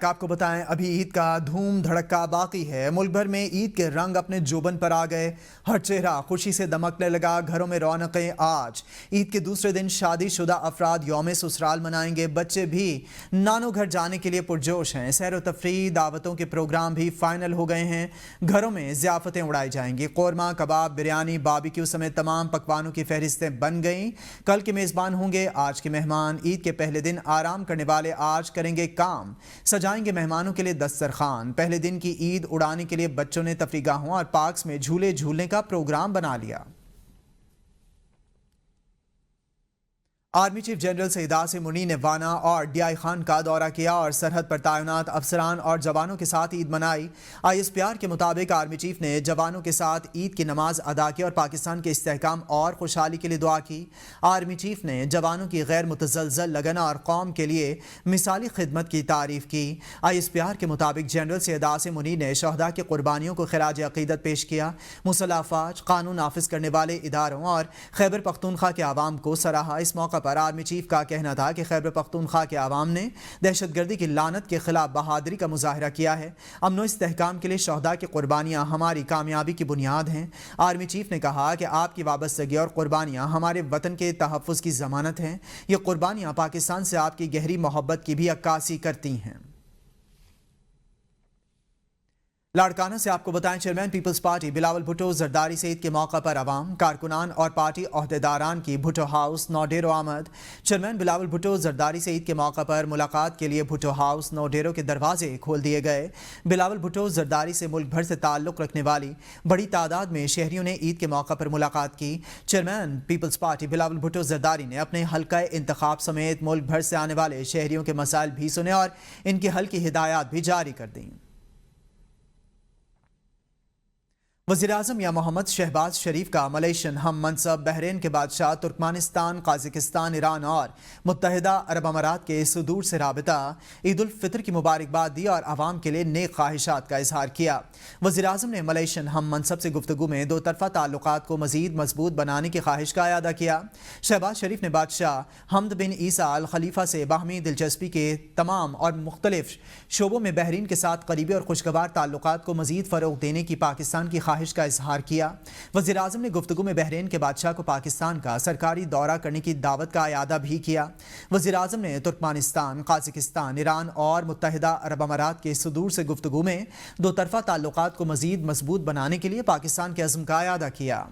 آپ کو بتائیں ابھی عید کا دھوم دھڑکا باقی ہے. ملک بھر میں عید کے رنگ اپنے جوبن پر آ گئے. ہر چہرہ خوشی سے دمکنے لگا. گھروں میں رونقیں. آج عید کے دوسرے دن شادی شدہ افراد یوم سسرال منائیں گے. بچے بھی نانوں گھر جانے کے لیے پرجوش ہیں. سیر و تفریح دعوتوں کے پروگرام بھی فائنل ہو گئے ہیں. گھروں میں ضیافتیں اڑائی جائیں گی. قورمہ کباب بریانی باربیکیو سمیت تمام پکوانوں کی فہرستیں بن گئیں. کل کے میزبان ہوں گے آج کے مہمان. عید کے پہلے دن آرام کرنے والے آج کریں گے کام. سجائیں گے مہمانوں کے لیے دسترخوان. پہلے دن کی عید اڑانے کے لیے بچوں نے تفریح گاہوں اور پارکس میں جھولے جھولنے کا پروگرام بنا لیا. Army chief general Syed Asim منی نے وانا اور ڈی آئی خان کا دورہ کیا اور سرحد پر تعینات افسران اور جوانوں کے ساتھ عید منائی. آئی ایس پی آر کے مطابق آرمی چیف نے جوانوں کے ساتھ عید کی نماز ادا کی اور پاکستان کے استحکام اور خوشحالی کے لیے دعا کی. آرمی چیف نے جوانوں کی غیر متزلزل لگن اور قوم کے لیے مثالی خدمت کی تعریف کی. آئی ایس پی آر کے مطابق جنرل سید عاصم منی نے شہداء کی قربانیوں کو خراج عقیدت پیش کیا. مسلح افواج قانون نافذ کرنے والے اداروں اور خیبر پختونخوا کے عوام کو سراہا. اس موقع پر آرمی چیف کا کہنا تھا کہ خیبر پختونخوا کے عوام نے دہشت گردی کی لعنت کے خلاف بہادری کا مظاہرہ کیا ہے. امن و استحکام کے لیے شہداء کی قربانیاں ہماری کامیابی کی بنیاد ہیں. آرمی چیف نے کہا کہ آپ کی وابستگی اور قربانیاں ہمارے وطن کے تحفظ کی ضمانت ہیں. یہ قربانیاں پاکستان سے آپ کی گہری محبت کی بھی عکاسی کرتی ہیں. لاڑکانہ سے آپ کو بتائیں چیئرمین پیپلز پارٹی بلاول بھٹو زرداری سے عید کے موقع پر عوام کارکنان اور پارٹی عہدیداران کی بھٹو ہاؤس نوڈیرو آمد. چیئرمین بلاول بھٹو زرداری سے عید کے موقع پر ملاقات کے لیے بھٹو ہاؤس نوڈیرو کے دروازے کھول دیے گئے. بلاول بھٹو زرداری سے ملک بھر سے تعلق رکھنے والی بڑی تعداد میں شہریوں نے عید کے موقع پر ملاقات کی. چیئرمین پیپلز پارٹی بلاول بھٹو زرداری نے اپنے حلقہ انتخاب سمیت ملک بھر سے آنے والے شہریوں کے مسائل بھی سنے اور ان کے حل کی ہدایات بھی جاری کر دیں. وزیراعظم یا محمد شہباز شریف کا ملیشین ہم منصب بحرین کے بادشاہ ترکمانستان قازقستان ایران اور متحدہ عرب امارات کے صدور سے رابطہ عید الفطر کی مبارکباد دی اور عوام کے لیے نیک خواہشات کا اظہار کیا. وزیراعظم نے ملیشین ہم منصب سے گفتگو میں دو طرفہ تعلقات کو مزید مضبوط بنانے کی خواہش کا اعادہ کیا. شہباز شریف نے بادشاہ حمد بن عیسیٰ الخلیفہ سے باہمی دلچسپی کے تمام اور مختلف شعبوں میں بحرین کے ساتھ قریبی اور خوشگوار تعلقات کو مزید فروغ دینے کی پاکستان کی خواہش کا اظہار کیا. وزیراعظم نے گفتگو میں بحرین کے بادشاہ کو پاکستان کا سرکاری دورہ کرنے کی دعوت کا اعادہ بھی کیا. وزیراعظم نے ترکمانستان قازقستان ایران اور متحدہ عرب امارات کے صدور سے گفتگو میں دو طرفہ تعلقات کو مزید مضبوط بنانے کے لیے پاکستان کے عزم کا اعادہ کیا.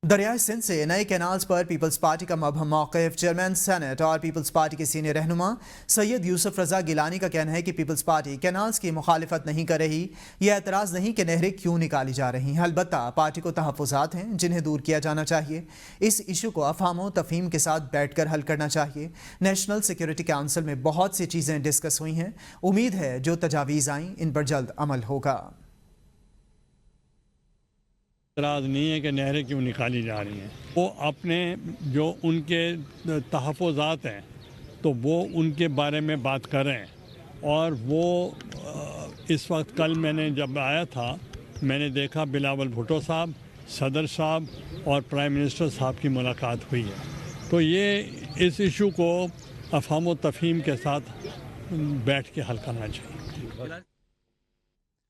دریائے سندھ سے نئے کینالز پر پیپلز پارٹی کا مبہم موقف. چیئرمین سینٹ اور پیپلز پارٹی کے سینئر رہنما سید یوسف رضا گیلانی کا کہنا ہے کہ پیپلز پارٹی کینالز کی مخالفت نہیں کر رہی. یہ اعتراض نہیں کہ نہریں کیوں نکالی جا رہی ہیں. البتہ پارٹی کو تحفظات ہیں جنہیں دور کیا جانا چاہیے. اس ایشو کو افہام و تفہیم کے ساتھ بیٹھ کر حل کرنا چاہیے. نیشنل سیکیورٹی کونسل میں بہت سی چیزیں ڈسکس ہوئی ہیں. امید ہے جو تجاویز آئیں ان پر جلد عمل ہوگا. اعتراض نہیں ہے کہ نہریں کیوں نکالی جا رہی ہیں. وہ اپنے جو ان کے تحفظات ہیں تو وہ ان کے بارے میں بات کر رہے ہیں. اور وہ اس وقت کل میں نے جب آیا تھا میں نے دیکھا بلاول بھٹو صاحب صدر صاحب اور پرائم منسٹر صاحب کی ملاقات ہوئی ہے. تو یہ اس ایشو کو افہام و تفہیم کے ساتھ بیٹھ کے حل کرنا چاہیے.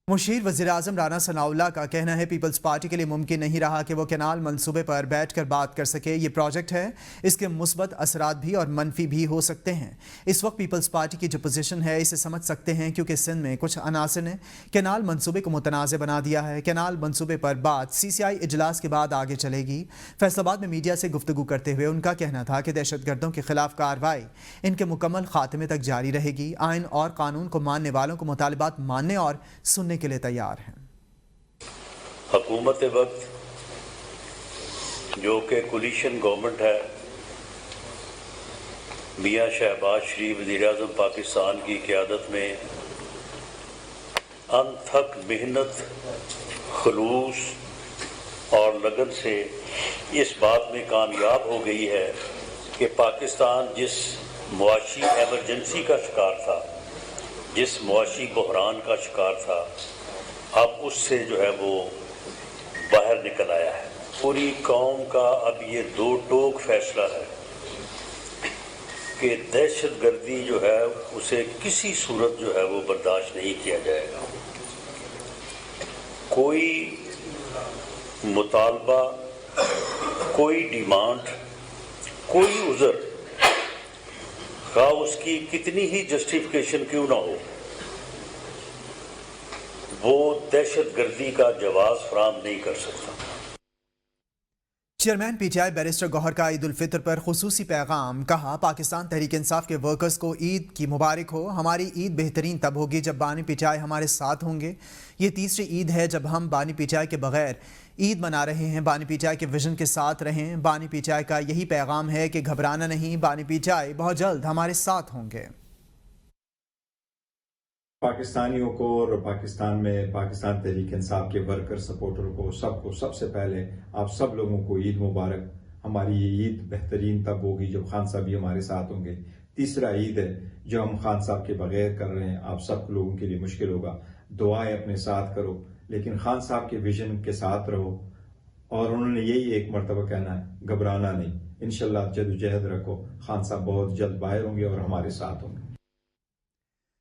مشیر وزیراعظم رانا ثناء اللہ کا کہنا ہے پیپلز پارٹی کے لیے ممکن نہیں رہا کہ وہ کینال منصوبے پر بیٹھ کر بات کر سکے. یہ پروجیکٹ ہے, اس کے مثبت اثرات بھی اور منفی بھی ہو سکتے ہیں. اس وقت پیپلز پارٹی کی جو پوزیشن ہے اسے سمجھ سکتے ہیں کیونکہ سندھ میں کچھ عناصر نے کینال منصوبے کو متنازع بنا دیا ہے. کینال منصوبے پر بات سی سی آئی اجلاس کے بعد آگے چلے گی. فیصل آباد میں میڈیا سے گفتگو کرتے ہوئے ان کا کہنا تھا کہ دہشت گردوں کے خلاف کارروائی ان کے مکمل خاتمے تک جاری رہے گی. آئین اور قانون کو ماننے والوں کو مطالبات ماننے اور سننے کے لیے تیار ہیں. حکومت وقت جو کہ کولیشن گورنمنٹ ہے, میاں شہباز شریف وزیر اعظم پاکستان کی قیادت میں انتھک محنت خلوص اور لگن سے اس بات میں کامیاب ہو گئی ہے کہ پاکستان جس معاشی ایمرجنسی کا شکار تھا, جس معاشی بحران کا شکار تھا, اب اس سے جو ہے وہ باہر نکل آیا ہے. پوری قوم کا اب یہ دو ٹوک فیصلہ ہے کہ دہشت گردی جو ہے اسے کسی صورت جو ہے وہ برداشت نہیں کیا جائے گا. کوئی مطالبہ، کوئی ڈیمانڈ، کوئی عذر، خواہ اس کی کتنی ہی جسٹیفیکیشن کیوں نہ ہو، وہ دہشت گردی کا جواز فراہم نہیں کر سکتا. Chairman P T I barrister Gohar کا عید الفطر پر خصوصی پیغام. کہا پاکستان تحریک انصاف کے ورکرز کو عید کی مبارک ہو. ہماری عید بہترین تب ہوگی جب بانی پی ٹی آئی ہمارے ساتھ ہوں گے. یہ تیسری عید ہے جب ہم بانی پی ٹی آئی کے بغیر عید منا رہے ہیں. بانی پی ٹی آئی کے ویژن کے ساتھ رہیں. بانی پی ٹی آئی کا یہی پیغام ہے کہ گھبرانا نہیں. بانی پی ٹی آئی بہت جلد ہمارے ساتھ ہوں گے. پاکستانیوں کو اور پاکستان میں پاکستان تحریک انصاف کے ورکر سپورٹر کو سب سے پہلے آپ سب لوگوں کو عید مبارک. ہماری یہ عید بہترین تب ہوگی جب خان صاحب بھی ہمارے ساتھ ہوں گے. تیسرا عید ہے جو ہم خان صاحب کے بغیر کر رہے ہیں. آپ سب لوگوں کے لیے مشکل ہوگا. دعائیں اپنے ساتھ کرو لیکن خان صاحب کے ویژن کے ساتھ رہو. اور انہوں نے یہی ایک مرتبہ کہنا ہے، گھبرانا نہیں. انشاءاللہ جدوجہد رکھو. خان صاحب بہت جلد باہر ہوں گے اور ہمارے ساتھ ہوں گے.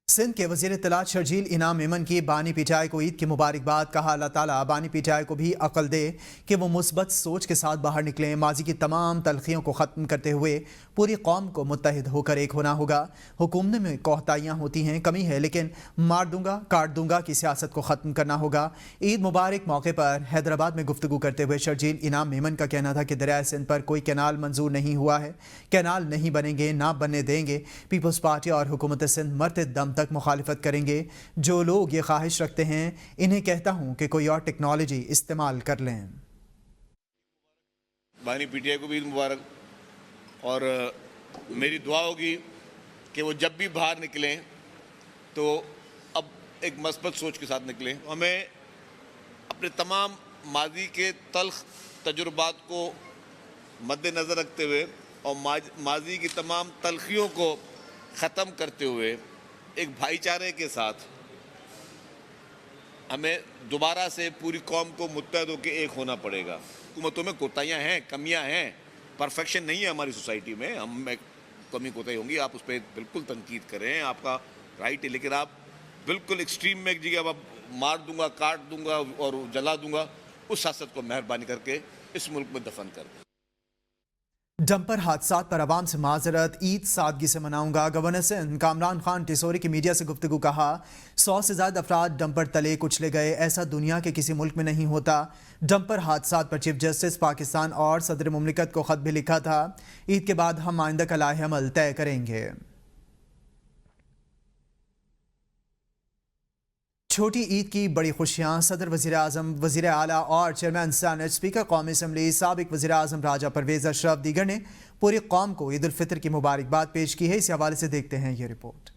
سندھ کے وزیر اطلاعات شرجیل انعام میمن کی بانی پی ٹی آئی کو عید کی مبارکباد. کہا اللہ تعالیٰ بانی پی ٹی آئی کو بھی عقل دے کہ وہ مثبت سوچ کے ساتھ باہر نکلیں. ماضی کی تمام تلخیوں کو ختم کرتے ہوئے پوری قوم کو متحد ہو کر ایک ہونا ہوگا. حکومت میں کوتاہیاں ہوتی ہیں، کمی ہے، لیکن مار دوں گا کاٹ دوں گا کی سیاست کو ختم کرنا ہوگا. عید مبارک موقع پر حیدرآباد میں گفتگو کرتے ہوئے شرجیل انعام میمن کا کہنا تھا کہ دریائے سندھ پر کوئی کینال منظور نہیں ہوا ہے. کینال نہیں بنیں گے، نہ بننے دیں گے. پیپلز پارٹی اور حکومت سندھ مرتے دم تک مخالفت کریں گے. جو لوگ یہ خواہش رکھتے ہیں انہیں کہتا ہوں کہ کوئی اور ٹیکنالوجی استعمال کر لیں. بانی پی ٹی آئی کو بھی عید مبارک. اور میری دعا ہوگی کہ وہ جب بھی باہر نکلیں تو اب ایک مثبت سوچ کے ساتھ نکلیں. ہمیں اپنے تمام ماضی کے تلخ تجربات کو مد نظر رکھتے ہوئے اور ماضی کی تمام تلخیوں کو ختم کرتے ہوئے ایک بھائی چارے کے ساتھ ہمیں دوبارہ سے پوری قوم کو متحد ہو کے ایک ہونا پڑے گا. حکومتوں میں کوتاہیاں ہیں، کمیاں ہیں، پرفیکشن نہیں ہے ہماری سوسائٹی میں. ہم میں کمی کوتاہی ہوں گی، آپ اس پہ بالکل تنقید کریں، آپ کا رائٹ ہے. لیکن آپ بالکل ایکسٹریم میں ایک جگہ مار دوں گا، کاٹ دوں گا اور جلا دوں گا، اس سیاست کو مہربانی کر کے اس ملک میں دفن کر دیں. ڈمپر حادثات پر عوام سے معذرت. عید سادگی سے مناؤں گا. گورنر سندھ کامران خان ٹیسوری کی میڈیا سے گفتگو. کہا 100 سے زائد افراد ڈمپر تلے کچلے گئے. ایسا دنیا کے کسی ملک میں نہیں ہوتا. ڈمپر حادثات پر چیف جسٹس پاکستان اور صدر مملکت کو خط بھی لکھا تھا. عید کے بعد ہم آئندہ کا لائحہ عمل طے کریں گے. چھوٹی عید کی بڑی خوشیاں. صدر وزیر اعظم، وزیر اعلیٰ اور چیئرمین سینٹ، اسپیکر قومی اسمبلی، سابق وزیر اعظم راجہ پرویز اشرف دیگر نے پوری قوم کو عید الفطر کی مبارکباد پیش کی ہے. اس حوالے سے دیکھتے ہیں یہ رپورٹ.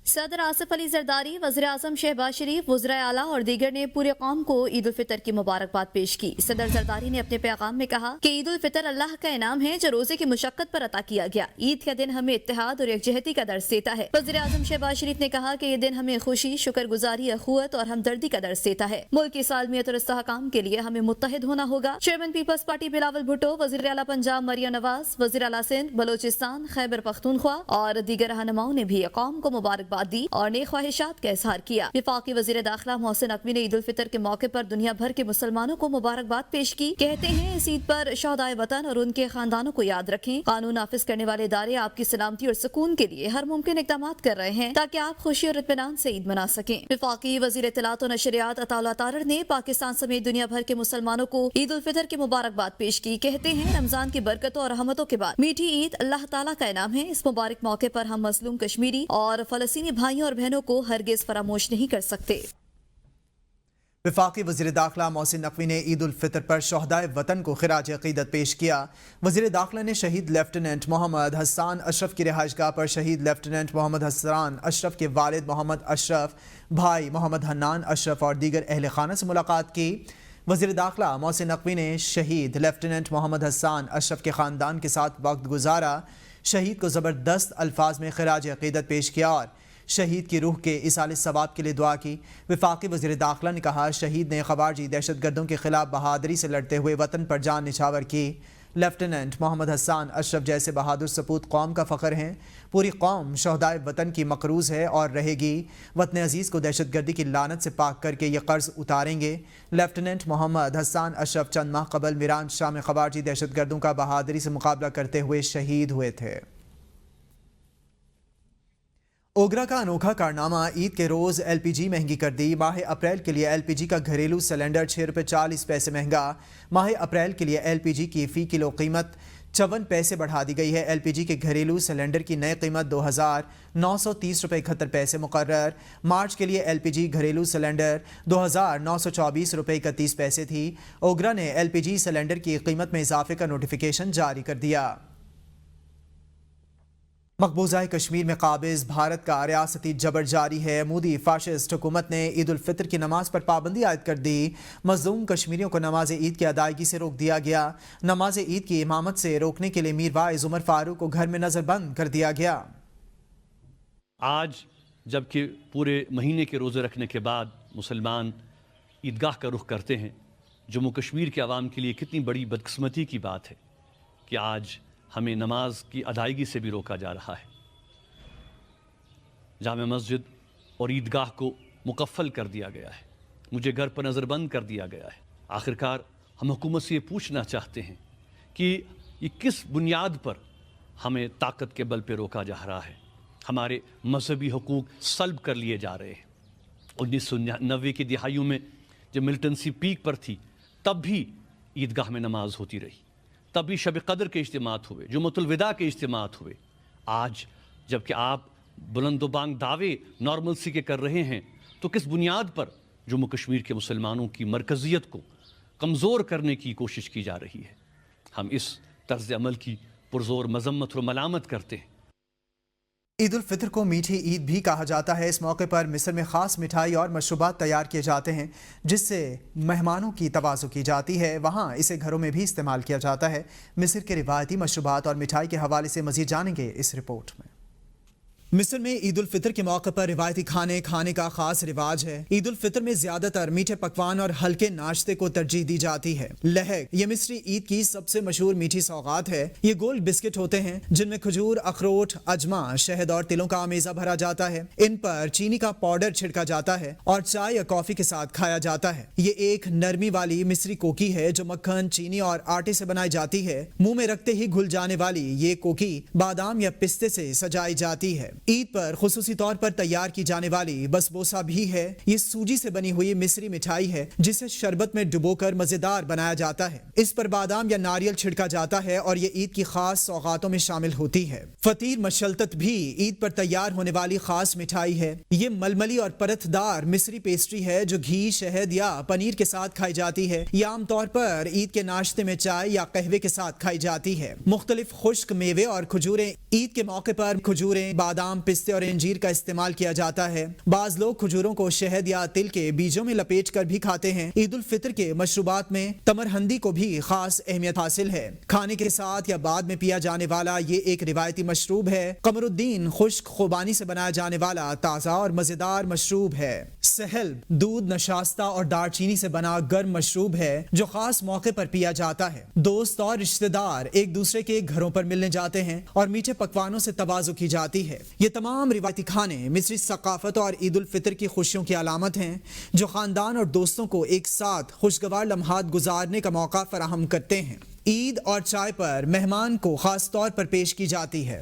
صدر آصف علی زرداری، وزیر اعظم شہباز شریف، وزراء اعلیٰ اور دیگر نے پورے قوم کو عید الفطر کی مبارکباد پیش کی. صدر زرداری نے اپنے پیغام میں کہا کہ عید الفطر اللہ کا انعام ہے جو روزے کی مشقت پر عطا کیا گیا. عید کا دن ہمیں اتحاد اور یکجہتی کا درس دیتا ہے. وزیر اعظم شہباز شریف نے کہا کہ یہ دن ہمیں خوشی، شکر گزاری، اخوت اور ہمدردی کا درس دیتا ہے. ملک کی سالمیت اور استحکام کے لیے ہمیں متحد ہونا ہوگا. چیئرمین پیپلز پارٹی بلاول بھٹو، وزیر اعلیٰ پنجاب مریم نواز، وزیر اعلیٰ سندھ، بلوچستان، خیبر پختونخوا اور دیگر رہنماؤں نے بھی قوم کو مبارکباد دی اور نیک خواہشات کا اظہار کیا. وفاقی وزیر داخلہ محسن نقوی نے عید الفطر کے موقع پر دنیا بھر کے مسلمانوں کو مبارکباد پیش کی. کہتے ہیں اس عید پر شہدائے وطن اور ان کے خاندانوں کو یاد رکھیں. قانون نافذ کرنے والے ادارے آپ کی سلامتی اور سکون کے لیے ہر ممکن اقدامات کر رہے ہیں تاکہ آپ خوشی اور اطمینان سے عید منا سکیں. وفاقی وزیر اطلاعات و نشریات عطا اللہ طارر نے پاکستان سمیت دنیا بھر کے مسلمانوں کو عید الفطر کی مبارکباد پیش کی. کہتے ہیں رمضان کی برکتوں اور رحمتوں کے بعد میٹھی عید اللہ تعالیٰ کا انعام ہے. اس مبارک موقع پر ہم مظلوم کشمیری اور فلسطینی بھائیوں اور بہنوں کو ہرگز فراموش نہیں کر سکتے. وفاقی وزیر داخلہ محسن نقوی نے عید الفطر پر شہدائے وطن کو خراج عقیدت پیش کیا. وزیر داخلہ نے شہید لیفٹیننٹ محمد حسان اشرف کی رہائش گاہ پر شہید لیفٹیننٹ محمد حسان اشرف کے والد محمد اشرف، بھائی محمد حنان اشرف اور دیگر اہل خانہ سے ملاقات کی. وزیر داخلہ محسن نقوی نے شہید لیفٹیننٹ محمد حسان اشرف کے خاندان کے ساتھ وقت گزارا. شہید کو زبردست الفاظ میں خراج عقیدت پیش کیا اور شہید کی روح کے ایصال ثواب کے لیے دعا کی. وفاقی وزیر داخلہ نے کہا شہید نے خوارجی دہشت گردوں کے خلاف بہادری سے لڑتے ہوئے وطن پر جان نچھاور کی. لیفٹیننٹ محمد حسان اشرف جیسے بہادر سپوت قوم کا فخر ہیں. پوری قوم شہدائے وطن کی مقروض ہے اور رہے گی. وطن عزیز کو دہشت گردی کی لعنت سے پاک کر کے یہ قرض اتاریں گے. لیفٹیننٹ محمد حسان اشرف چند ماہ قبل میران شاہ میں خواجی دہشت گردوں کا بہادری سے مقابلہ کرتے ہوئے شہید ہوئے تھے. اوگرا کا انوکھا کارنامہ عید کے روز ایل پی جی مہنگی کر دی. ماہ اپریل کے لیے ایل پی جی کا گھریلو سلنڈر 6 روپے 40 پیسے مہنگا. ماہ اپریل کے لیے ایل پی جی کی فی کلو قیمت 54 پیسے بڑھا دی گئی ہے. ایل پی جی کے گھریلو سلنڈر کی نئی قیمت 2,930 روپے 71 پیسے مقرر. مارچ کے لیے ایل پی جی گھریلو سلنڈر 2,924 روپے 31 پیسے تھی. اوگرا نے ایل پی جی سلنڈر کی قیمت میں اضافے کا نوٹیفیکیشن جاری کر دیا. مقبوضہ کشمیر میں قابض بھارت کا ریاستی جبر جاری ہے. مودی فاشسٹ حکومت نے عید الفطر کی نماز پر پابندی عائد کر دی. مظلوم کشمیریوں کو نماز عید کی ادائیگی سے روک دیا گیا. نماز عید کی امامت سے روکنے کے لیے میر وائز عمر فاروق کو گھر میں نظر بند کر دیا گیا. آج جبکہ پورے مہینے کے روزے رکھنے کے بعد مسلمان عیدگاہ کا رخ کرتے ہیں، جموں کشمیر کے عوام کے لیے کتنی بڑی بدقسمتی کی بات ہے کہ آج ہمیں نماز کی ادائیگی سے بھی روکا جا رہا ہے. جامع مسجد اور عیدگاہ کو مقفل کر دیا گیا ہے، مجھے گھر پر نظر بند کر دیا گیا ہے. آخرکار ہم حکومت سے یہ پوچھنا چاہتے ہیں کہ یہ کس بنیاد پر ہمیں طاقت کے بل پہ روکا جا رہا ہے. ہمارے مذہبی حقوق سلب کر لیے جا رہے ہیں. 1990 کی دہائیوں میں جب ملٹنسی پیک پر تھی تب بھی عیدگاہ میں نماز ہوتی رہی، تب بھی شب قدر کے اجتماعات ہوئے، جمعۃ الوداع کے اجتماعات ہوئے. آج جب کہ آپ بلند و بانگ دعوے نارملسی کے کر رہے ہیں تو کس بنیاد پر جموں کشمیر کے مسلمانوں کی مرکزیت کو کمزور کرنے کی کوشش کی جا رہی ہے؟ ہم اس طرز عمل کی پرزور مذمت و ملامت کرتے ہیں. عید الفطر کو میٹھی عید بھی کہا جاتا ہے. اس موقع پر مصر میں خاص مٹھائی اور مشروبات تیار کیے جاتے ہیں جس سے مہمانوں کی تواضع کی جاتی ہے. وہاں اسے گھروں میں بھی استعمال کیا جاتا ہے. مصر کے روایتی مشروبات اور مٹھائی کے حوالے سے مزید جانیں گے اس رپورٹ میں. مصر میں عید الفطر کے موقع پر روایتی کھانے کا خاص رواج ہے. عید الفطر میں زیادہ تر میٹھے پکوان اور ہلکے ناشتے کو ترجیح دی جاتی ہے. لہک یہ مصری عید کی سب سے مشہور میٹھی سوغات ہے. یہ گول بسکٹ ہوتے ہیں جن میں کھجور، اخروٹ، اجما، شہد اور تلوں کا آمیزہ بھرا جاتا ہے. ان پر چینی کا پاؤڈر چھڑکا جاتا ہے اور چائے یا کافی کے ساتھ کھایا جاتا ہے. یہ ایک نرمی والی مصری کوکی ہے جو مکھن، چینی اور آٹے سے بنائی جاتی ہے. منہ میں رکھتے ہی گھل جانے والی یہ کوکی بادام یا پستے سے سجائی جاتی ہے. عید پر خصوصی طور پر تیار کی جانے والی بسبوسہ بھی ہے. یہ سوجی سے بنی ہوئی مصری مٹھائی ہے جسے شربت میں ڈبو کر مزیدار بنایا جاتا ہے. اس پر بادام یا ناریل چھڑکا جاتا ہے اور یہ عید کی خاص سوغاتوں میں شامل ہوتی ہے. فطیر مشلتت بھی عید پر تیار ہونے والی خاص مٹھائی ہے. یہ ململی اور پرت دار مصری پیسٹری ہے جو گھی، شہد یا پنیر کے ساتھ کھائی جاتی ہے. یہ عام طور پر عید کے ناشتے میں چائے یا قہوے کے ساتھ کھائی جاتی ہے. مختلف خشک میوے اور کھجوریں عید کے موقع پر کھجوریں، بادام، پستے اور انجیر کا استعمال کیا جاتا ہے. بعض لوگ کھجوروں کو شہد یا تل کے بیجوں میں لپیٹ کر بھی کھاتے ہیں. عید الفطر کے مشروبات میں تمر ہندی کو بھی خاص اہمیت حاصل ہے. کھانے کے ساتھ یا بعد میں پیا جانے والا یہ ایک روایتی مشروب ہے. قمر الدین خشک خوبانی سے بنایا جانے والا تازہ اور مزیدار مشروب ہے. سہل دودھ، نشاستہ اور دار چینی سے بنا گرم مشروب ہے جو خاص موقع پر پیا جاتا ہے. دوست اور رشتہ دار ایک دوسرے کے گھروں پر ملنے جاتے ہیں اور میٹھے پکوانوں سے تواضع کی جاتی ہے. یہ تمام روایتی کھانے مصری ثقافت اور عید الفطر کی خوشیوں کی علامت ہیں جو خاندان اور دوستوں کو ایک ساتھ خوشگوار لمحات گزارنے کا موقع فراہم کرتے ہیں. عید اور چائے پر مہمان کو خاص طور پر پیش کی جاتی ہے.